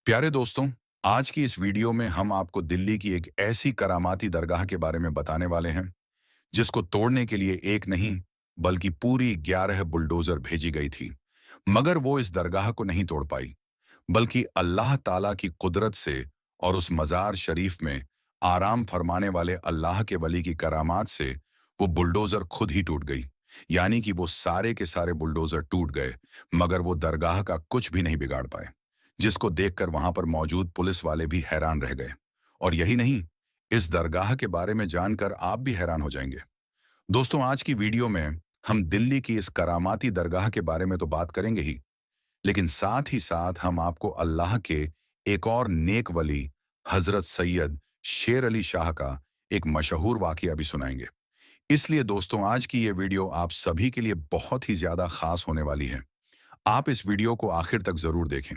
प्यारे दोस्तों, आज की इस वीडियो में हम आपको दिल्ली की एक ऐसी करामाती दरगाह के बारे में बताने वाले हैं जिसको तोड़ने के लिए एक नहीं बल्कि पूरी 11 बुलडोजर भेजी गई थी। मगर वो इस दरगाह को नहीं तोड़ पाई, बल्कि अल्लाह ताला की कुदरत से और उस मज़ार शरीफ में आराम फरमाने वाले अल्लाह के वली की करामात से वो बुलडोजर खुद ही टूट गई। यानी कि वो सारे के सारे बुलडोजर टूट गए, मगर वो दरगाह का कुछ भी नहीं बिगाड़ पाए, जिसको देखकर वहां पर मौजूद पुलिस वाले भी हैरान रह गए। और यही नहीं, इस दरगाह के बारे में जानकर आप भी हैरान हो जाएंगे। दोस्तों, आज की वीडियो में हम दिल्ली की इस करामाती दरगाह के बारे में तो बात करेंगे ही, लेकिन साथ ही साथ हम आपको अल्लाह के एक और नेक वली हजरत सैयद शेर अली शाह का एक मशहूर वाकया भी सुनाएंगे। इसलिए दोस्तों, आज की ये वीडियो आप सभी के लिए बहुत ही ज्यादा खास होने वाली है। आप इस वीडियो को आखिर तक जरूर देखें।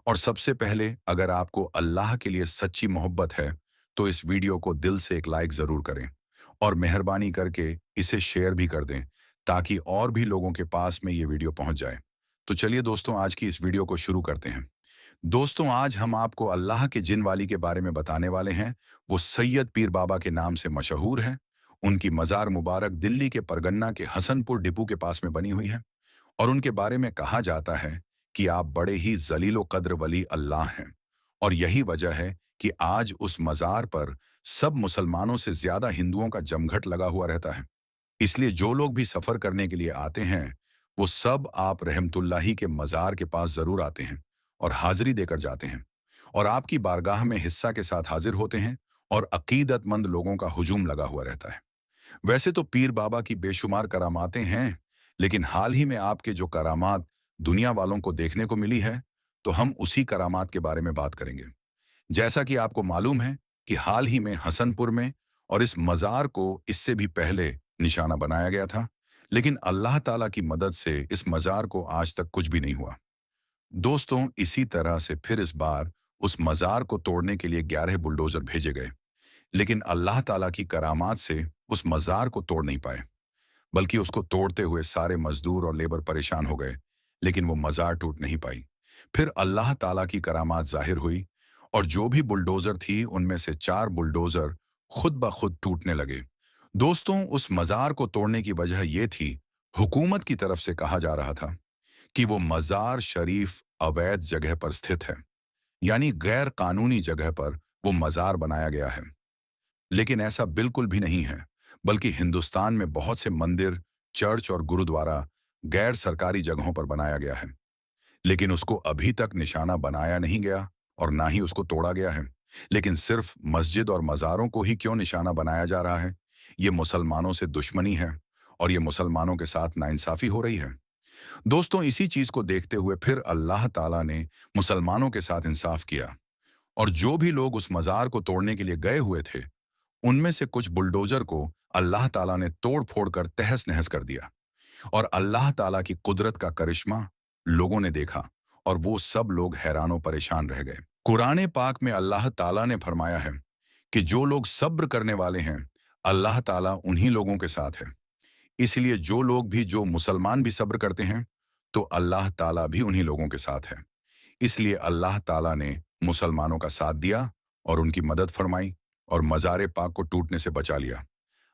और सबसे पहले, अगर आपको अल्लाह के लिए सच्ची मोहब्बत है तो इस वीडियो को दिल से एक लाइक जरूर करें और मेहरबानी करके इसे शेयर भी कर दें, ताकि और भी लोगों के पास में ये वीडियो पहुंच जाए। तो चलिए दोस्तों, आज की इस वीडियो को शुरू करते हैं। दोस्तों, आज हम आपको अल्लाह के जिन वाली के बारे में बताने वाले हैं। वो सैयद पीर बाबा के नाम से मशहूर है। उनकी मज़ार मुबारक दिल्ली के परगन्ना के हसनपुर डिपू के पास में बनी हुई है। और उनके बारे में कहा जाता है कि आप बड़े ही जलीलो कद्र वली अल्लाह हैं। और यही वजह है कि आज उस मज़ार पर सब मुसलमानों से ज्यादा हिंदुओं का जमघट लगा हुआ रहता है। इसलिए जो लोग भी सफर करने के लिए आते हैं, वो सब आप रहमतुल्लाही के मज़ार के पास जरूर आते हैं और हाजिरी देकर जाते हैं, और आपकी बारगाह में हिस्सा के साथ हाजिर होते हैं। और अकीदतमंद लोगों का हुजूम लगा हुआ रहता है। वैसे तो पीर बाबा की बेशुमार करामातें हैं, लेकिन हाल ही में आपके जो करामात दुनिया वालों को देखने को मिली है, तो हम उसी करामात के बारे में बात करेंगे। जैसा कि आपको मालूम है कि हाल ही में हसनपुर में और इस मज़ार को इससे भी पहले निशाना बनाया गया था, लेकिन अल्लाह ताला की मदद से इस मज़ार को आज तक कुछ भी नहीं हुआ। दोस्तों, इसी तरह से फिर इस बार उस मज़ार को तोड़ने के लिए 11 बुलडोजर भेजे गए, लेकिन अल्लाह ताला की करामात से उस मज़ार को तोड़ नहीं पाए, बल्कि उसको तोड़ते हुए सारे मजदूर और लेबर परेशान हो गए, लेकिन वो मज़ार टूट नहीं पाई। फिर अल्लाह ताला की करामात जाहिर हुई, और जो भी बुलडोजर थी उनमें से 4 बुलडोजर खुद ब खुद टूटने लगे। दोस्तों, उस मज़ार को तोड़ने की वजह यह थी, हुकूमत की तरफ से कहा जा रहा था कि वो मज़ार शरीफ अवैध जगह पर स्थित है, यानी गैर कानूनी जगह पर वो मज़ार बनाया गया है। लेकिन ऐसा बिल्कुल भी नहीं है, बल्कि हिंदुस्तान में बहुत से मंदिर, चर्च और गुरुद्वारा गैर सरकारी जगहों पर बनाया गया है, लेकिन उसको अभी तक निशाना बनाया नहीं गया और ना ही उसको तोड़ा गया है। लेकिन सिर्फ मस्जिद और मज़ारों को ही क्यों निशाना बनाया जा रहा है? ये मुसलमानों से दुश्मनी है, और ये मुसलमानों के साथ नाइंसाफी हो रही है। दोस्तों, इसी चीज को देखते हुए फिर अल्लाह ताला ने मुसलमानों के साथ इंसाफ किया, और जो भी लोग उस मज़ार को तोड़ने के लिए गए हुए थे, उनमें से कुछ बुलडोजर को अल्लाह ताला ने तोड़ फोड़ कर तहस नहस कर दिया। और अल्लाह ताला की कुदरत का करिश्मा लोगों ने देखा, और वो सब लोग हैरानों परेशान रह गए। कुरान पाक में अल्लाह ताला ने फरमाया है कि जो लोग सब्र करने वाले हैं, अल्लाह ताला उन्हीं लोगों के साथ है। इसलिए जो लोग भी, जो मुसलमान भी सब्र करते हैं, तो अल्लाह ताला भी उन्हीं लोगों के साथ है। इसलिए अल्लाह ताला ने मुसलमानों का साथ दिया और उनकी मदद फरमाई, और मज़ार पाक को टूटने से बचा लिया।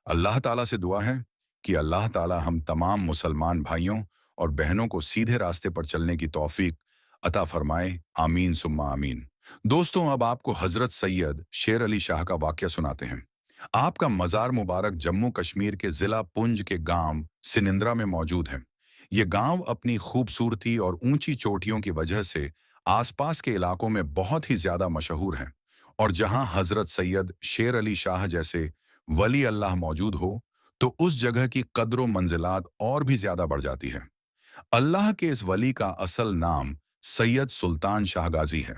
अल्लाह ताला से दुआ है कि अल्लाह ताला हम तमाम मुसलमान भाइयों और बहनों को सीधे रास्ते पर चलने की तौफीक अता फरमाए। आमीन सुम्मा आमीन। दोस्तों, अब आपको हजरत सैयद शेर अली शाह का वाकया सुनाते हैं। आपका मज़ार मुबारक जम्मू कश्मीर के जिला पुंज के गांव सिनिंद्रा में मौजूद है। ये गांव अपनी खूबसूरती और ऊंची चोटियों की वजह से आसपास के इलाकों में बहुत ही ज्यादा मशहूर है। और जहां हजरत सैयद शेर अली शाह जैसे वली अल्लाह मौजूद हो, तो उस जगह की कद्र मंजिलात और भी ज्यादा बढ़ जाती है। अल्लाह के इस वली का असल नाम सैयद सुल्तान शाह गाजी है।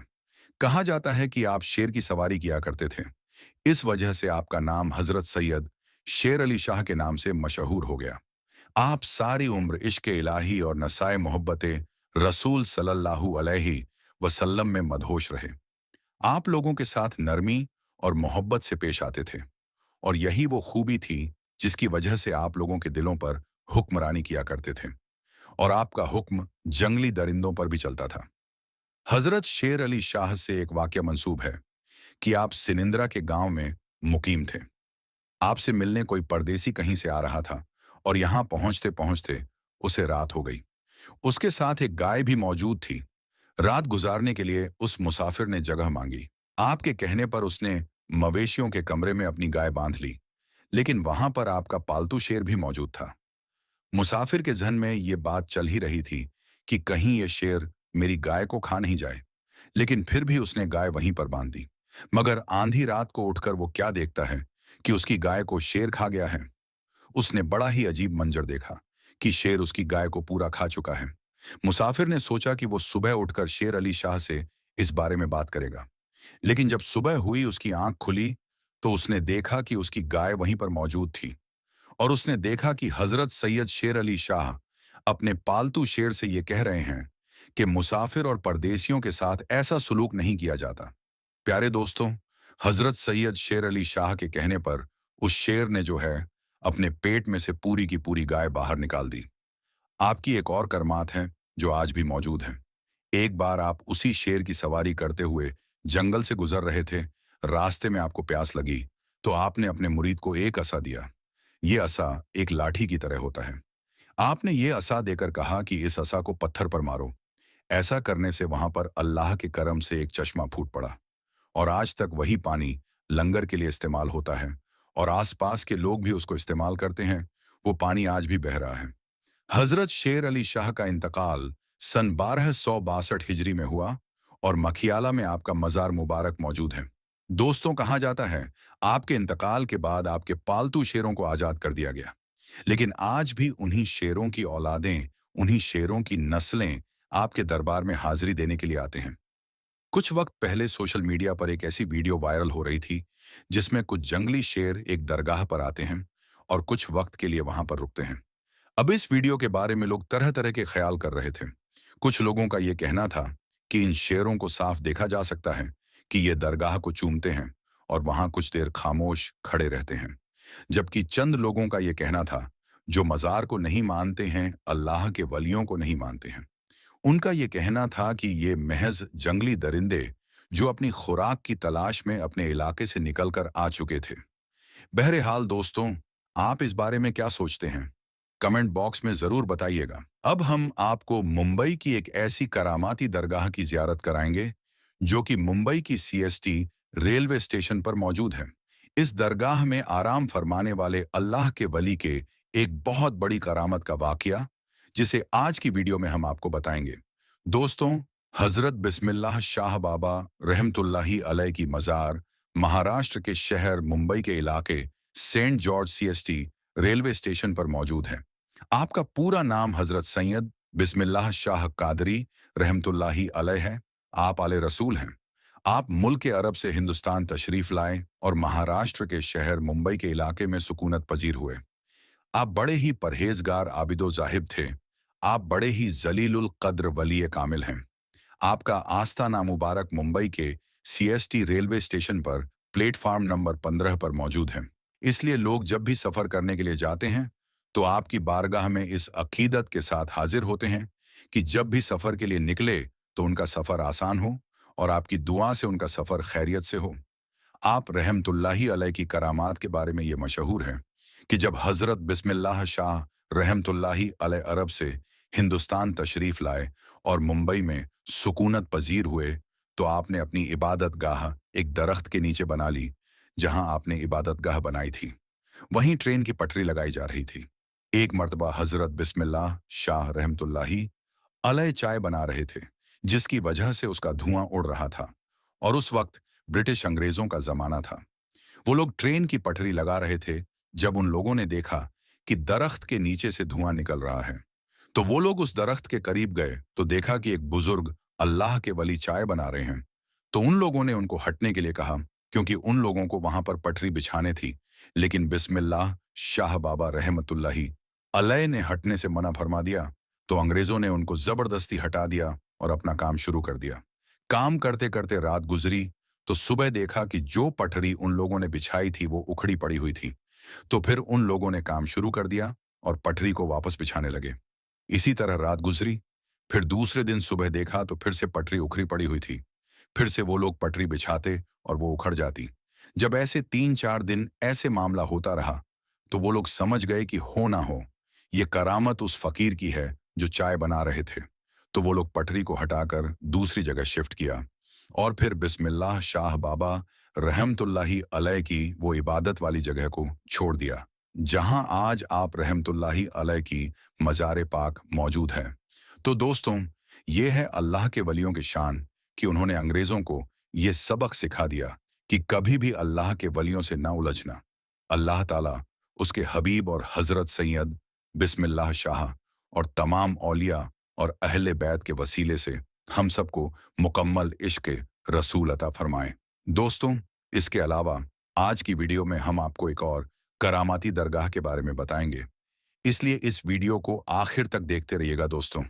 कहा जाता है कि आप शेर की सवारी किया करते थे। इस वजह से आपका नाम हजरत सैयद शेर अली शाह के नाम से मशहूर हो गया। आप सारी उम्र इश्क इलाही और नसाए मोहब्बत रसूल सल्लल्लाहु अलैहि वसल्लम में मदहोश रहे। आप लोगों के साथ नरमी और मोहब्बत से पेश आते थे, और यही वो खूबी थी जिसकी वजह से आप लोगों के दिलों पर हुक्मरानी किया करते थे, और आपका हुक्म जंगली दरिंदों पर भी चलता था। हजरत शेर अली शाह से एक वाकया मंसूब है कि आप सिनिंद्रा के गांव में मुकीम थे। आपसे मिलने कोई परदेसी कहीं से आ रहा था और यहां पहुंचते पहुंचते उसे रात हो गई। उसके साथ एक गाय भी मौजूद थी। रात गुजारने के लिए उस मुसाफिर ने जगह मांगी। आपके कहने पर उसने मवेशियों के कमरे में अपनी गाय बांध ली, लेकिन वहां पर आपका पालतू शेर भी मौजूद था। मुसाफिर के जहन में ये बात चल ही रही थी कि कहीं ये शेर मेरी गाय को खा नहीं जाए, लेकिन फिर भी उसने गाय वहीं पर बांध दी। मगर आंधी रात को उठकर वो क्या देखता है कि उसकी गाय को शेर खा गया है। उसने बड़ा ही अजीब मंजर देखा कि शेर उसकी गाय को पूरा खा चुका है। मुसाफिर ने सोचा कि वो सुबह उठकर शेर अली शाह से इस बारे में बात करेगा, लेकिन जब सुबह हुई उसकी आंख खुली तो उसने देखा कि उसकी गाय वहीं पर मौजूद थी। और उसने देखा कि हजरत सैयद शेर अली शाह अपने पालतू शेर से ये कह रहे हैं कि मुसाफिर और परदेसियों के साथ ऐसा सुलूक नहीं किया जाता। प्यारे दोस्तों, हजरत सैयद शेर अली शाह के कहने पर उस शेर ने जो है अपने पेट में से पूरी की पूरी गाय बाहर निकाल दी। आपकी एक और करमात है जो आज भी मौजूद है। एक बार आप उसी शेर की सवारी करते हुए जंगल से गुजर रहे थे। रास्ते में आपको प्यास लगी तो आपने अपने मुरीद को एक असा दिया। ये असा एक लाठी की तरह होता है। आपने ये असा देकर कहा कि इस असा को पत्थर पर मारो। ऐसा करने से वहां पर अल्लाह के करम से एक चश्मा फूट पड़ा और आज तक वही पानी लंगर के लिए इस्तेमाल होता है और आसपास के लोग भी उसको इस्तेमाल करते हैं। वो पानी आज भी बह रहा है। हजरत शेर अली शाह का इंतकाल सन 1262 हिजरी में हुआ और मखियाला में आपका मजार मुबारक मौजूद है। दोस्तों, कहा जाता है आपके इंतकाल के बाद आपके पालतू शेरों को आजाद कर दिया गया, लेकिन आज भी उन्हीं शेरों की औलादें, उन्हीं शेरों की नस्लें आपके दरबार में हाजिरी देने के लिए आते हैं। कुछ वक्त पहले सोशल मीडिया पर एक ऐसी वीडियो वायरल हो रही थी जिसमें कुछ जंगली शेर एक दरगाह पर आते हैं और कुछ वक्त के लिए वहां पर रुकते हैं। अब इस वीडियो के बारे में लोग तरह तरह के ख्याल कर रहे थे। कुछ लोगों का यह कहना था कि इन शेरों को साफ देखा जा सकता है कि ये दरगाह को चूमते हैं और वहां कुछ देर खामोश खड़े रहते हैं। जबकि चंद लोगों का यह कहना था जो मजार को नहीं मानते हैं, अल्लाह के वलियों को नहीं मानते हैं। उनका यह कहना था कि ये महज जंगली दरिंदे जो अपनी खुराक की तलाश में अपने इलाके से निकलकर आ चुके थे। बहरहाल दोस्तों, आप इस बारे में क्या सोचते हैं? कमेंट बॉक्स में जरूर बताइएगा। अब हम आपको मुंबई की एक ऐसी करामाती दरगाह की जियारत कराएंगे जो कि मुंबई की सीएसटी रेलवे स्टेशन पर मौजूद है। इस दरगाह में आराम फरमाने वाले अल्लाह के वली के एक बहुत बड़ी करामत का वाकया जिसे आज की वीडियो में हम आपको बताएंगे। दोस्तों, हजरत बिस्मिल्लाह शाह बाबा रहमतुल्लाही अलैह की मजार महाराष्ट्र के शहर मुंबई के इलाके saint George CST railway station पर मौजूद है। आपका पूरा नाम हजरत सैयद बिस्मिल्लाह शाह कादरी रहमतुल्लाही अलैह है। आप आले रसूल हैं। आप मुल्क अरब से हिंदुस्तान तशरीफ लाए और महाराष्ट्र के शहर मुंबई के इलाके में सुकूनत पजीर हुए। आप बड़े ही परहेजगार आबिदो जाहिब थे। आप बड़े ही जलीलुल कद्र वली कामिल हैं। आपका आस्ताना मुबारक मुंबई के सीएसटी रेलवे स्टेशन पर प्लेटफार्म नंबर 15 पर मौजूद है। इसलिए लोग जब भी सफर करने के लिए जाते हैं तो आपकी बारगाह में इस अकीदत के साथ हाजिर होते हैं कि जब भी सफर के लिए निकले तो उनका सफर आसान हो और आपकी दुआ से उनका सफर खैरियत से हो। आप रहमतुल्लाही अलैह की करामात के बारे में ये मशहूर है कि जब हजरत बिस्मिल्लाह शाह रहमतुल्लाही अलैह अरब से हिंदुस्तान तशरीफ लाए और मुंबई में सुकूनत पजीर हुए तो आपने अपनी इबादत गाह एक दरख्त के नीचे बना ली। जहां आपने इबादत गाह बनाई थी वहीं ट्रेन की पटरी लगाई जा रही थी। एक मर्तबा हजरत बिस्मिल्लाह शाह रहमतुल्लाही अलैह चाय बना रहे थे जिसकी वजह से उसका धुआं उड़ रहा था और उस वक्त ब्रिटिश अंग्रेजों का जमाना था। वो लोग ट्रेन की पटरी लगा रहे थे। जब उन लोगों ने देखा कि दरख्त के नीचे से धुआं निकल रहा है तो वो लोग उस दरख्त के करीब गए तो देखा कि एक बुजुर्ग अल्लाह के वली चाय बना रहे हैं। तो उन लोगों ने उनको हटने के लिए कहा क्योंकि उन लोगों को वहां पर पटरी बिछाने थी, लेकिन बिस्मिल्लाह शाह बाबा रहमतुल्लाही अलैह ने हटने से मना फरमा दिया। तो अंग्रेजों ने उनको जबरदस्ती हटा दिया और अपना काम शुरू कर दिया। काम करते करते रात गुजरी तो सुबह देखा कि जो पटरी उन लोगों ने बिछाई थी वो उखड़ी पड़ी हुई थी। तो फिर उन लोगों ने काम शुरू कर दिया और पटरी को वापस बिछाने लगे। इसी तरह रात गुजरी। फिर दूसरे दिन सुबह देखा तो फिर से पटरी उखड़ी पड़ी हुई थी। फिर से वो लोग पटरी बिछाते और वो उखड़ जाती। जब ऐसे 3-4 दिन ऐसे मामला होता रहा, तो वो लोग समझ गए कि हो ना हो, ये करामत उस फकीर की है जो चाय बना रहे थे। तो वो लोग पटरी को हटाकर दूसरी जगह शिफ्ट किया और फिर बिस्मिल्लाह शाह बाबा रहमतुल्लाही अलैह की वो इबादत वाली जगह को छोड़ दिया, जहां आज आप रहमतुल्लाही अलैह की मज़ार पाक मौजूद है। तो दोस्तों, ये है अल्लाह के वलियों की शान कि उन्होंने अंग्रेजों को ये सबक सिखा दिया कि कभी भी अल्लाह के वलियों से ना उलझना। अल्लाह ताला उसके हबीब और हजरत सैयद बिस्मिल्लाह शाह और तमाम औलिया और अहले बैत के वसीले से हम सबको मुकम्मल इश्क रसूल अता फरमाए। दोस्तों, इसके अलावा आज की वीडियो में हम आपको एक और करामाती दरगाह के बारे में बताएंगे, इसलिए इस वीडियो को आखिर तक देखते रहिएगा। दोस्तों,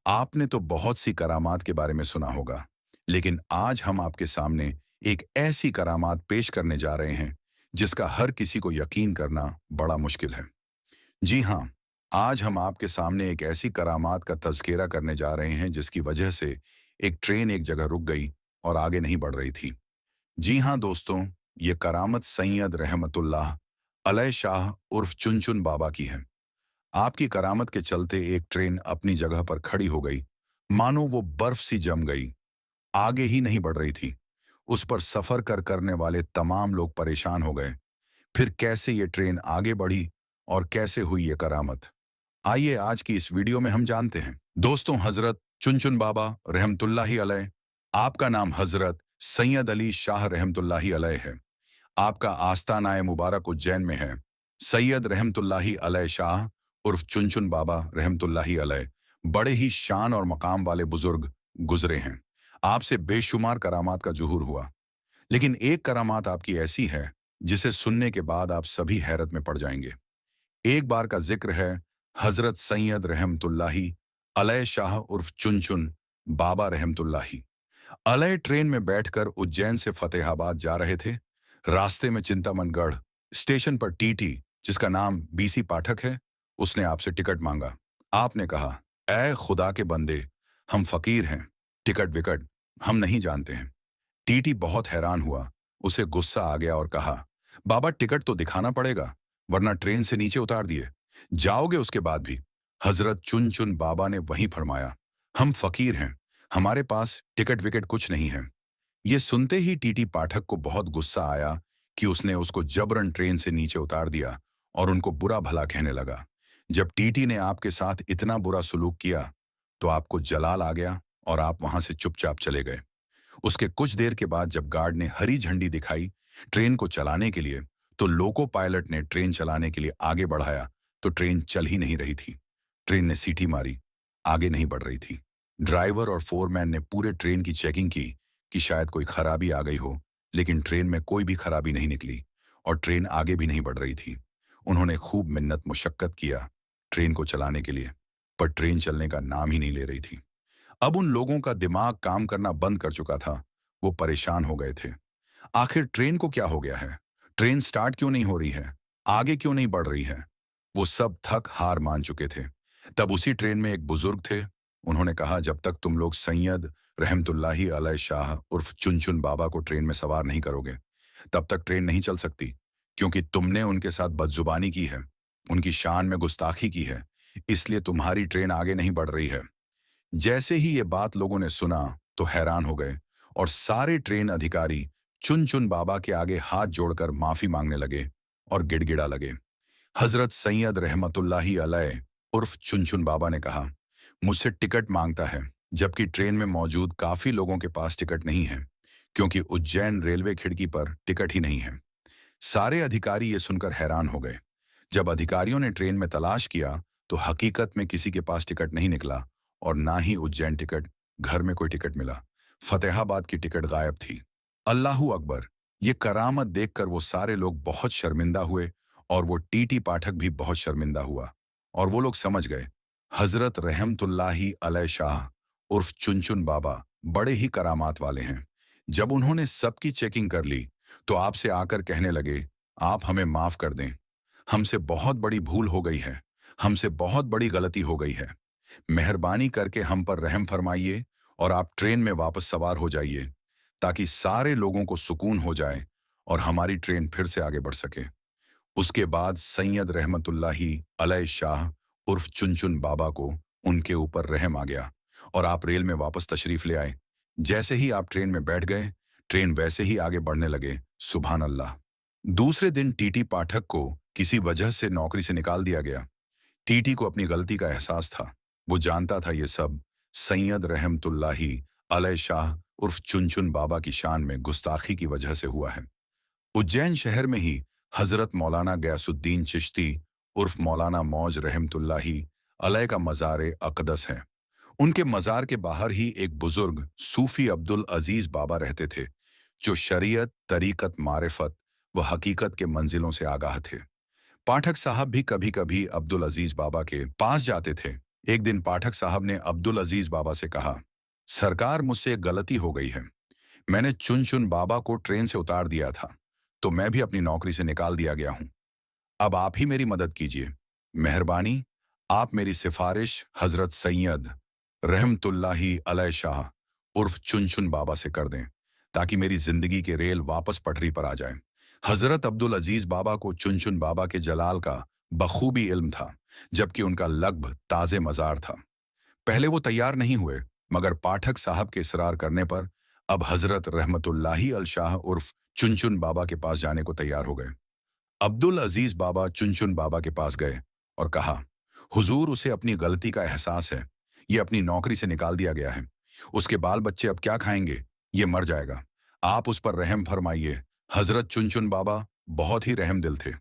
आपने तो बहुत सी करामात के बारे में सुना होगा, लेकिन आज हम आपके सामने एक ऐसी करामात पेश करने जा रहे हैं जिसका हर किसी को यकीन करना बड़ा मुश्किल है। जी हाँ, आज हम आपके सामने एक ऐसी करामात का तज़किरा करने जा रहे हैं जिसकी वजह से एक ट्रेन एक जगह रुक गई और आगे नहीं बढ़ रही थी। जी हाँ दोस्तों, ये करामत सैयद रहमतुल्लाह अलैह शाह उर्फ चुनचुन बाबा की है। आपकी करामत के चलते एक ट्रेन अपनी जगह पर खड़ी हो गई, मानो वो बर्फ सी जम गई, आगे ही नहीं बढ़ रही थी। उस पर सफर करने वाले तमाम लोग परेशान हो गए। फिर कैसे ये ट्रेन आगे बढ़ी और कैसे हुई ये करामत, आइए आज की इस वीडियो में हम जानते हैं। दोस्तों, हजरत चुनचुन बाबा रहमतुल्लाही अलैह, आपका नाम हजरत सैयद अली शाह रहमतुल्लाही अलैह है। आपका आस्तानाए मुबारक उज्जैन में है। सैयद रहमतुल्लाही अलैह शाह उर्फ चुनचुन बाबा रहमतुल्लाही अलैह बड़े ही शान और मकाम वाले बुजुर्ग गुजरे हैं। आपसे बेशुमार करामात का जुहूर हुआ, लेकिन एक करामात आपकी ऐसी है जिसे सुनने के बाद आप सभी हैरत में पड़ जाएंगे। एक बार का जिक्र है हजरत सैयद रहमतुल्लाही अलैह शाह उर्फ चुनचुन बाबा रहमतुल्लाही अलैह ट्रेन में बैठकर उज्जैन से फतेहाबाद जा रहे थे। रास्ते में चिंतामनगढ़ स्टेशन पर टीटी, जिसका नाम बीसी पाठक है, उसने आपसे टिकट मांगा। आपने कहा, ऐ खुदा के बंदे, हम फकीर हैं, टिकट विकट हम नहीं जानते हैं। टीटी बहुत हैरान हुआ, उसे गुस्सा आ गया और कहा, बाबा टिकट तो दिखाना पड़ेगा, वरना ट्रेन से नीचे उतार दिए जाओगे उसके बाद भी। हजरत चुन चुन बाबा ने वहीं फरमाया, हम फकीर हैं, हमारे पास टिकट विकेट कुछ नहीं है। ये सुनते ही टीटी पाठक को बहुत गुस्सा आया कि उसने उसको जबरन ट्रेन से नीचे उतार दिया और उनको बुरा भला कहने लगा। जब टीटी ने आपके साथ इतना बुरा सुलूक किया तो आपको जलाल आ गया और आप वहां से चुपचाप चले गए। उसके कुछ देर के बाद जब गार्ड ने हरी झंडी दिखाई ट्रेन को चलाने के लिए, तो लोको पायलट ने ट्रेन चलाने के लिए आगे बढ़ाया तो ट्रेन चल ही नहीं रही थी। ट्रेन ने सीटी मारी, आगे नहीं बढ़ रही थी। ड्राइवर और फोरमैन ने पूरे ट्रेन की चेकिंग की कि शायद कोई खराबी आ गई हो, लेकिन ट्रेन में कोई भी खराबी नहीं निकली और ट्रेन आगे भी नहीं बढ़ रही थी। उन्होंने खूब मिन्नत मुशक्कत किया ट्रेन को चलाने के लिए, पर ट्रेन चलने का नाम ही नहीं ले रही थी। अब उन लोगों का दिमाग काम करना बंद कर चुका था। वो परेशान हो गए थे। आखिर ट्रेन को क्या हो गया है? ट्रेन स्टार्ट क्यों नहीं हो रही है? आगे क्यों नहीं बढ़ रही है? वो सब थक हार मान चुके थे। तब उसी ट्रेन में एक बुजुर्ग थे। उन्होंने कहा, जब तक तुम लोग सैयद रहमतुल्लाही अलैह शाह उर्फ चुनचुन बाबा को ट्रेन में सवार नहीं करोगे, तब तक ट्रेन नहीं चल सकती, क्योंकि तुमने उनके साथ बदजुबानी की है, उनकी शान में गुस्ताखी की है, इसलिए तुम्हारी ट्रेन आगे नहीं बढ़ रही है। जैसे ही ये बात लोगों ने सुना तो हैरान हो गए और सारे ट्रेन अधिकारी चुन चुन बाबा के आगे हाथ जोड़कर माफी मांगने लगे और गिड़गिड़ा लगे। हजरत सैयद रहमतुल्लाही अलैह उर्फ चुन चुन बाबा ने कहा, मुझसे टिकट मांगता है, जबकि ट्रेन में मौजूद काफी लोगों के पास टिकट नहीं है, क्योंकि उज्जैन रेलवे खिड़की पर टिकट ही नहीं है। सारे अधिकारी ये सुनकर हैरान हो गए। जब अधिकारियों ने ट्रेन में तलाश किया तो हकीकत में किसी के पास टिकट नहीं निकला और ना ही उज्जैन टिकट, घर में कोई टिकट मिला। फतेहाबाद की टिकट गायब थी। अल्लाहू अकबर! ये करामत देखकर वो सारे लोग बहुत शर्मिंदा हुए और वो टीटी पाठक भी बहुत शर्मिंदा हुआ और वो लोग समझ गए हजरत रहमतुल्लाही अलैह शाह उर्फ चुनचुन बाबा बड़े ही करामात वाले हैं। जब उन्होंने सबकी चेकिंग कर ली तो आपसे आकर कहने लगे, आप हमें माफ कर दें, हमसे बहुत बड़ी भूल हो गई है, हमसे बहुत बड़ी गलती हो गई है। मेहरबानी करके हम पर रहम फरमाइए और आप ट्रेन में वापस सवार हो जाइए, ताकि सारे लोगों को सुकून हो जाए और हमारी ट्रेन फिर से आगे बढ़ सके। उसके बाद सैयद रहमतुल्लाही अलैह शाह उर्फ चुनचुन बाबा को उनके ऊपर रहम आ गया और आप रेल में वापस तशरीफ ले आए। जैसे ही आप ट्रेन में बैठ गए, ट्रेन वैसे ही आगे बढ़ने लगे। सुभान अल्लाह। दूसरे दिन टीटी पाठक को किसी वजह से नौकरी से निकाल दिया गया। टीटी को अपनी गलती का एहसास था। वो जानता था ये सब सैयद रहमतुल्लाही अलैह शाह उर्फ चुनचुन बाबा की शान में गुस्ताखी की वजह से हुआ है। उज्जैन शहर में ही हजरत मौलाना गयासुद्दीन चिश्ती उर्फ मौलाना मौज रहमतुल्लाही अलैह का मज़ार अक़दस है। उनके मज़ार के बाहर ही एक बुजुर्ग सूफी अब्दुल अजीज बाबा रहते थे, जो शरीयत, तरीकत, मारिफत व हकीकत के मंजिलों से आगाह थे। पाठक साहब भी कभी कभी अब्दुल अजीज बाबा के पास जाते थे। एक दिन पाठक साहब ने अब्दुल अजीज बाबा से कहा, सरकार, मुझसे एक गलती हो गई है। मैंने चुन चुन बाबा को ट्रेन से उतार दिया था, तो मैं भी अपनी नौकरी से निकाल दिया गया हूं। अब आप ही मेरी मदद कीजिए। मेहरबानी, आप मेरी सिफारिश हजरत सैयद रहमतुल्लाही अलैह शाह उर्फ चुन बाबा से कर दें, ताकि मेरी जिंदगी के रेल वापस पटरी पर आ जाए। हजरत अब्दुल अजीज बाबा को चुन बाबा के जलाल का बखूबी इल्म था, जबकि उनका लगभ ताजे मजार था। पहले वो तैयार नहीं हुए, मगर पाठक साहब के इसरार करने पर अब हजरत रहमतुल्लाही अल शाह उर्फ चुन बाबा के पास जाने को तैयार हो गए। अब्दुल अजीज बाबा चुन बाबा के पास गए और कहा, हुजूर, उसे अपनी गलती का एहसास है। ये अपनी नौकरी से निकाल दिया गया है। उसके बाल बच्चे अब क्या खाएंगे? ये मर जाएगा। आप उस पर रहम फरमाइए। हजरत चुन बाबा बहुत ही रहम दिल थे।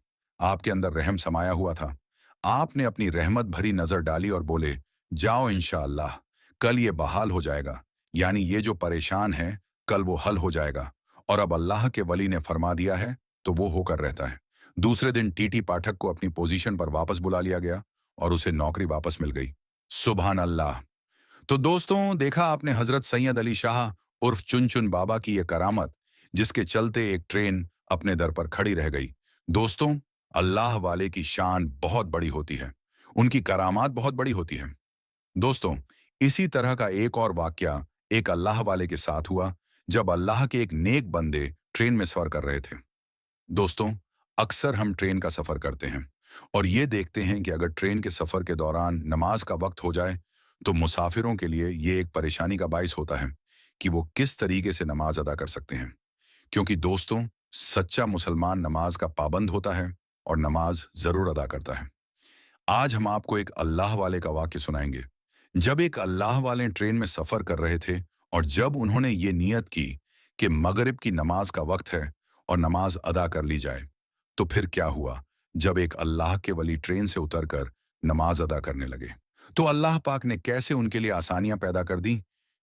आपके अंदर रहम समाया हुआ था। आपने अपनी रहमत भरी नजर डाली और बोले, जाओ इंशाअल्लाह, कल ये बहाल हो जाएगा। यानी ये जो परेशान है, कल वो हल हो जाएगा। और अब अल्लाह के वली ने फरमा दिया है तो वो होकर रहता है। दूसरे दिन टीटी पाठक को अपनी पोजीशन पर वापस बुला लिया गया और उसे नौकरी वापस मिल गई। सुभान अल्लाह। तो दोस्तों, देखा आपने हजरत सैयद अली शाह उर्फ चुन बाबा की ये करामत, जिसके चलते एक ट्रेन अपने दर पर खड़ी रह गई। दोस्तों, अल्लाह वाले की शान बहुत बड़ी होती है, उनकी करामात बहुत बड़ी होती है। दोस्तों, इसी तरह का एक और वाकया एक अल्लाह वाले के साथ हुआ, जब अल्लाह के एक नेक बंदे ट्रेन में सफर कर रहे थे। दोस्तों, अक्सर हम ट्रेन का सफर करते हैं और ये देखते हैं कि अगर ट्रेन के सफर के दौरान नमाज का वक्त हो जाए, तो मुसाफिरों के लिए ये एक परेशानी का बाइस होता है कि वो किस तरीके से नमाज अदा कर सकते हैं। क्योंकि दोस्तों, सच्चा मुसलमान नमाज का पाबंद होता है और नमाज जरूर अदा करता है। आज हम आपको एक अल्लाह वाले का वाक्य सुनाएंगे। जब एक अल्लाह वाले ट्रेन में सफर कर रहे थे और जब उन्होंने ये नियत की कि मगरिब की नमाज का वक्त है और नमाज अदा कर ली जाए, तो फिर क्या हुआ? जब एक अल्लाह के वली ट्रेन से उतरकर नमाज अदा करने लगे, तो अल्लाह पाक ने कैसे उनके लिए आसानियां पैदा कर दी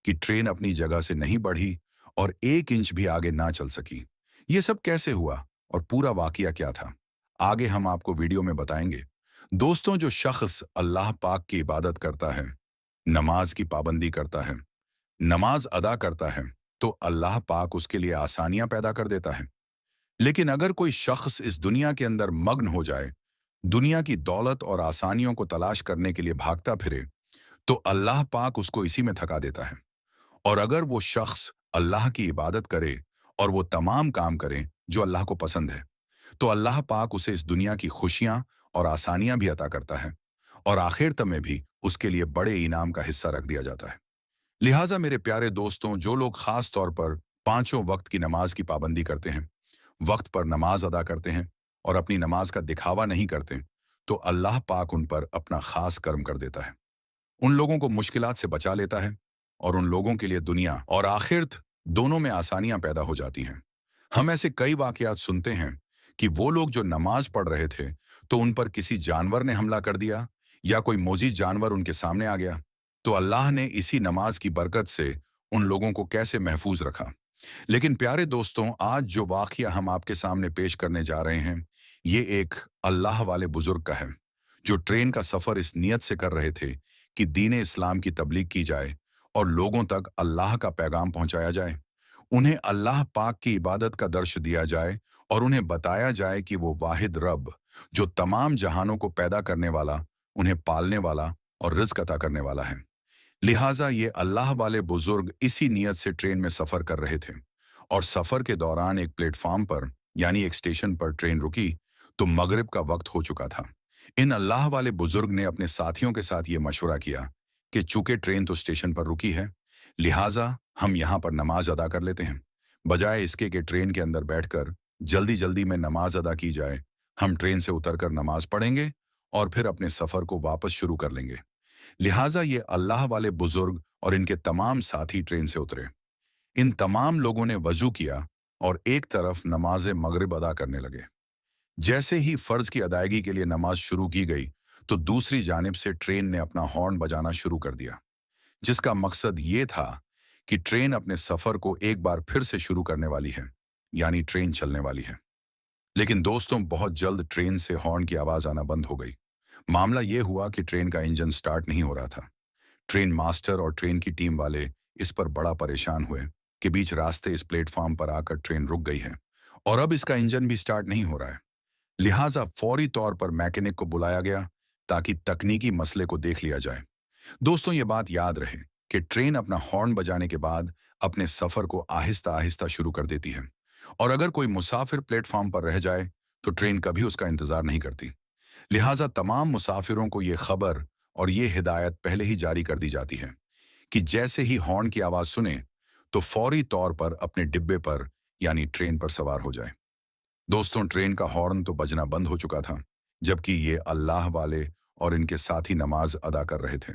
कि ट्रेन अपनी जगह से नहीं बढ़ी और 1 इंच भी आगे ना चल सकी। ये सब कैसे हुआ और पूरा वाकया क्या था, आगे हम आपको वीडियो में बताएंगे। दोस्तों, जो शख्स अल्लाह पाक की इबादत करता है, नमाज की पाबंदी करता है, नमाज अदा करता है, तो अल्लाह पाक उसके लिए आसानियां पैदा कर देता है। लेकिन अगर कोई शख्स इस दुनिया के अंदर मग्न हो जाए, दुनिया की दौलत और आसानियों को तलाश करने के लिए भागता फिरे, तो अल्लाह पाक उसको इसी में थका देता है। और अगर वो शख्स अल्लाह की इबादत करे और वो तमाम काम करे जो अल्लाह को पसंद है, तो अल्लाह पाक उसे इस दुनिया की खुशियां और आसानियां भी अता करता है और आखिरत में भी उसके लिए बड़े इनाम का हिस्सा रख दिया जाता है। लिहाजा मेरे प्यारे दोस्तों, जो लोग खास तौर पर 5 वक्त की नमाज की पाबंदी करते हैं, वक्त पर नमाज अदा करते हैं और अपनी नमाज का दिखावा नहीं करते, तो अल्लाह पाक उन पर अपना खास कर्म कर देता है। उन लोगों को मुश्किलात से बचा लेता है और उन लोगों के लिए दुनिया और आखिरत दोनों में आसानियां पैदा हो जाती हैं। हम ऐसे कई वाकयात सुनते हैं कि वो लोग जो नमाज पढ़ रहे थे, तो उन पर किसी जानवर ने हमला कर दिया या कोई मोजीद जानवर उनके सामने आ गया, तो अल्लाह ने इसी नमाज की बरकत से उन लोगों को कैसे महफूज रखा। लेकिन प्यारे दोस्तों, आज जो वाकया हम आपके सामने पेश करने जा रहे हैं, ये एक अल्लाह वाले बुजुर्ग का है, जो ट्रेन का सफर इस नियत से कर रहे थे कि दीन इस्लाम की तबलीग की जाए और लोगों तक अल्लाह का पैगाम पहुंचाया जाए। उन्हें अल्लाह पाक की इबादत का दर्श दिया जाए और उन्हें बताया जाए कि वो वाहिद रब, जो तमाम जहानों को पैदा करने वाला, उन्हें पालने वाला और रिस्क अता करने वाला है। लिहाजा ये अल्लाह वाले बुजुर्ग इसी नियत से ट्रेन में सफर कर रहे थे और सफर के दौरान एक प्लेटफॉर्म पर यानी एक स्टेशन पर ट्रेन रुकी तो मगरिब का वक्त हो चुका था। इन अल्लाह वाले बुजुर्ग ने अपने साथियों के साथ ये मशवरा किया कि चूंकि ट्रेन तो स्टेशन पर रुकी है, लिहाजा हम यहाँ पर नमाज अदा कर लेते हैं। बजाय इसके कि ट्रेन के अंदर बैठकर जल्दी जल्दी में नमाज अदा की जाए, हम ट्रेन से उतरकर नमाज पढ़ेंगे और फिर अपने सफर को वापस शुरू कर लेंगे। लिहाजा ये अल्लाह वाले बुजुर्ग और इनके तमाम साथी ट्रेन से उतरे। इन तमाम लोगों ने वजू किया और एक तरफ नमाज मगरिब अदा करने लगे। जैसे ही फर्ज की अदायगी के लिए नमाज शुरू की गई तो दूसरी जानिब से ट्रेन ने अपना हॉर्न बजाना शुरू कर दिया, जिसका मकसद ये था कि ट्रेन अपने सफर को एक बार फिर से शुरू करने वाली है, यानी ट्रेन चलने वाली है। लेकिन दोस्तों, बहुत जल्द ट्रेन से हॉर्न की आवाज आना बंद हो गई। मामला यह हुआ कि ट्रेन का इंजन स्टार्ट नहीं हो रहा था। ट्रेन मास्टर और ट्रेन की टीम वाले इस पर बड़ा परेशान हुए कि बीच रास्ते इस प्लेटफॉर्म पर आकर ट्रेन रुक गई है और अब इसका इंजन भी स्टार्ट नहीं हो रहा है। लिहाजा फौरी तौर पर मैकेनिक को बुलाया गया ताकि तकनीकी मसले को देख लिया जाए। दोस्तों, ये बात याद रहे कि ट्रेन अपना हॉर्न बजाने के बाद अपने सफर को आहिस्ता आहिस्ता शुरू कर देती है और अगर कोई मुसाफिर प्लेटफॉर्म पर रह जाए तो ट्रेन कभी उसका इंतजार नहीं करती। लिहाजा तमाम मुसाफिरों को ये खबर और ये हिदायत पहले ही जारी कर दी जाती है कि जैसे ही हॉर्न की आवाज सुने तो फौरी तौर पर अपने डिब्बे पर यानी ट्रेन पर सवार हो जाए। दोस्तों, ट्रेन का हॉर्न तो बजना बंद हो चुका था, जबकि ये अल्लाह वाले और इनके साथी नमाज अदा कर रहे थे।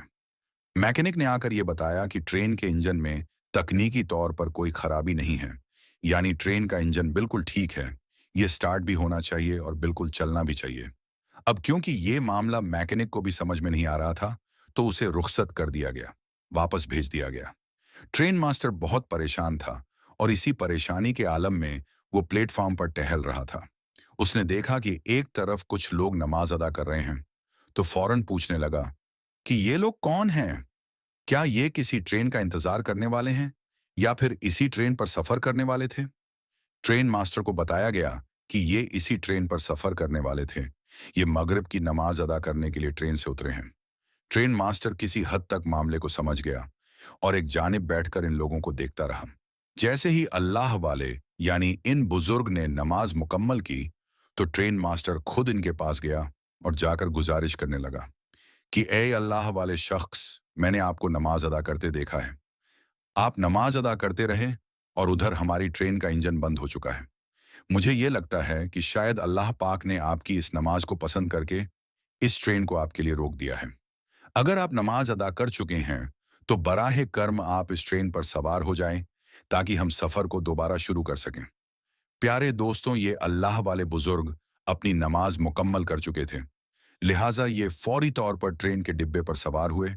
मैकेनिक ने आकर ये बताया कि ट्रेन के इंजन में तकनीकी तौर पर कोई खराबी नहीं है, यानी ट्रेन का इंजन बिल्कुल ठीक है, ये स्टार्ट भी होना चाहिए और बिल्कुल चलना भी चाहिए। अब क्योंकि ये मामला मैकेनिक को भी समझ में नहीं आ रहा था, तो उसे रुखसत कर दिया गया, वापस भेज दिया गया। ट्रेन मास्टर बहुत परेशान था और इसी परेशानी के आलम में वो प्लेटफॉर्म पर टहल रहा था। उसने देखा कि एक तरफ कुछ लोग नमाज अदा कर रहे हैं, तो फौरन पूछने लगा कि ये लोग कौन हैं? क्या ये किसी ट्रेन का इंतजार करने वाले हैं या फिर इसी ट्रेन पर सफर करने वाले थे? ट्रेन मास्टर को बताया गया कि ये इसी ट्रेन पर सफर करने वाले थे। ये मगरिब की नमाज अदा करने के लिए ट्रेन से उतरे हैं। ट्रेन मास्टर किसी हद तक मामले को समझ गया और एक जानिब बैठकर इन लोगों को देखता रहा। जैसे ही अल्लाह वाले यानी इन बुजुर्ग ने नमाज मुकम्मल की तो ट्रेन मास्टर खुद इनके पास गया और जाकर गुजारिश करने लगा कि ए अल्लाह वाले शख्स, मैंने आपको नमाज अदा करते देखा है। आप नमाज अदा करते रहे और उधर हमारी ट्रेन का इंजन बंद हो चुका है। मुझे ये लगता है कि शायद अल्लाह पाक ने आपकी इस नमाज को पसंद करके इस ट्रेन को आपके लिए रोक दिया है। अगर आप नमाज अदा कर चुके हैं तो बराहे कर्म आप इस ट्रेन पर सवार हो जाएं ताकि हम सफर को दोबारा शुरू कर सकें। प्यारे दोस्तों, ये अल्लाह वाले बुजुर्ग अपनी नमाज मुकम्मल कर चुके थे। लिहाजा ये फौरी तौर पर ट्रेन के डिब्बे पर सवार हुए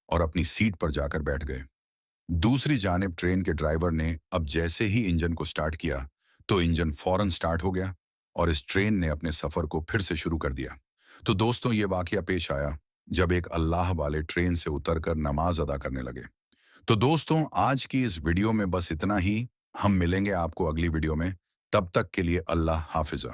और अपनी सीट पर जाकर बैठ गए। दूसरी जानिब ट्रेन के ड्राइवर ने अब जैसे ही इंजन को स्टार्ट किया तो इंजन फौरन स्टार्ट हो गया और इस ट्रेन ने अपने सफर को फिर से शुरू कर दिया। तो दोस्तों, ये वाकया पेश आया जब एक अल्लाह वाले ट्रेन से उतरकर नमाज अदा करने लगे। तो दोस्तों, आज की इस वीडियो में बस इतना ही। हम मिलेंगे आपको अगली वीडियो में। तब तक के लिए अल्लाह हाफिज़।